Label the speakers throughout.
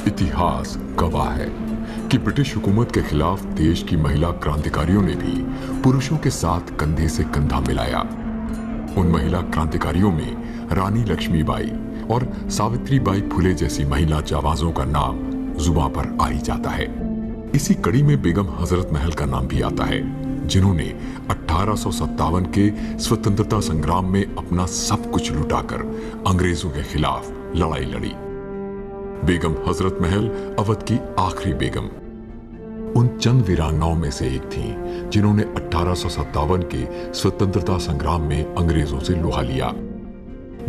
Speaker 1: इतिहास गवाह है कि ब्रिटिश हुकूमत के खिलाफ देश की महिला क्रांतिकारियों ने भी पुरुषों के साथ कंधे से कंधा मिलाया। उन महिला क्रांतिकारियों में रानी लक्ष्मीबाई और सावित्रीबाई फुले जैसी महिला जाबाजों का नाम जुबां पर आ ही जाता है। इसी कड़ी में बेगम हजरत महल का नाम भी आता है, जिन्होंने 1857 के स्वतंत्रता संग्राम में अपना सब कुछ लुटाकर अंग्रेजों के खिलाफ लड़ाई लड़ी। बेगम हजरत महल अवध की आखिरी बेगम उन चंद वीरांगनाओं में से एक थीं, जिन्होंने 1857 के स्वतंत्रता संग्राम में अंग्रेजों से लोहा लिया।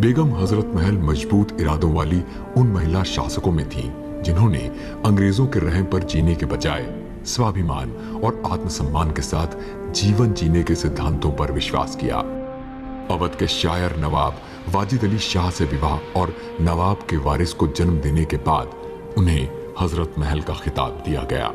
Speaker 1: बेगम हजरत महल मजबूत इरादों वाली उन महिला शासकों में थीं, जिन्होंने अंग्रेजों के रहम पर जीने के बजाय स्वाभिमान और आत्मसम्मान के साथ जीवन जीने के सिद्धांतों पर विश्वास किया। अवध के शायर नवाब वाजिद अली शाह से विवाह और नवाब के वारिस को जन्म देने के बाद उन्हें हजरत महल का खिताब दिया गया।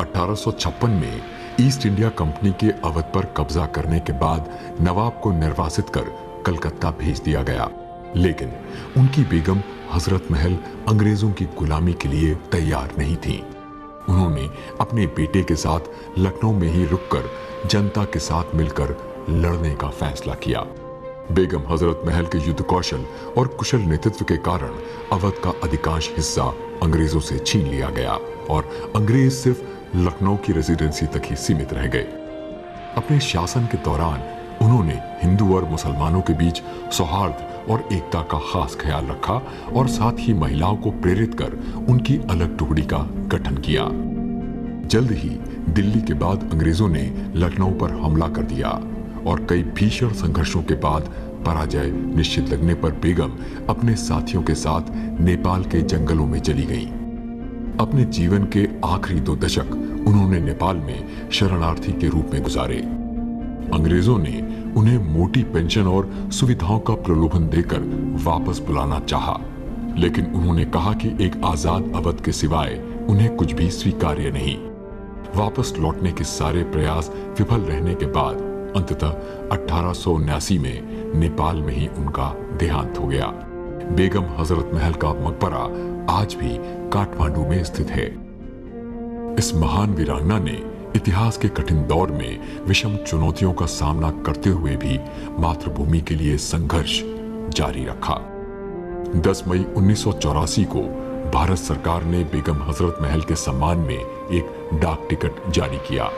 Speaker 1: 1856 में ईस्ट इंडिया कंपनी के अवध पर कब्जा करने के बाद नवाब को निर्वासित कर कलकत्ता भेज दिया गया, लेकिन उनकी बेगम हजरत महल अंग्रेजों की गुलामी के लिए तैयार नहीं थी। उन्होंने अपने बेटे के साथ लखनऊ में ही रुककर जनता के साथ मिलकर लड़ने का फैसला किया। बेगम हजरत महल के युद्ध कौशल और कुशल नेतृत्व के कारण अवध का अधिकांश हिस्सा अंग्रेजों से छीन लिया गया और अंग्रेज सिर्फ लखनऊ की रेजिडेंसी तक ही सीमित रह गए। अपने शासन के दौरान उन्होंने हिंदू और मुसलमानों के बीच सौहार्द और एकता का खास ख्याल रखा और साथ ही महिलाओं को प्रेरित कर उनकी अलग टुकड़ी का गठन किया। जल्द ही दिल्ली के बाद अंग्रेजों ने लखनऊ पर हमला कर दिया और कई भीषण संघर्षों के बाद पराजय निश्चित लगने पर बेगम अपने साथियों के साथ नेपाल के जंगलों में चली गईं। अपने जीवन के आखिरी 2 दशक उन्होंने नेपाल में शरणार्थी के रूप में गुजारे। अंग्रेजों ने उन्हें मोटी पेंशन और सुविधाओं का प्रलोभन देकर वापस बुलाना चाहा, लेकिन उन्होंने कहा कि एक आजाद अवध के सिवाय उन्हें कुछ भी स्वीकार्य नहीं। वापस लौटने के सारे प्रयास विफल रहने के बाद अंततः 1879 में नेपाल में ही उनका देहांत हो गया। बेगम हजरत महल का मकबरा आज भी काठमांडू में स्थित है। इस महान वीरांगना ने इतिहास के कठिन दौर में विषम चुनौतियों का सामना करते हुए भी मातृभूमि के लिए संघर्ष जारी रखा। 10 मई 1984 को भारत सरकार ने बेगम हजरत महल के सम्मान में एक डाक टिकट जारी किया।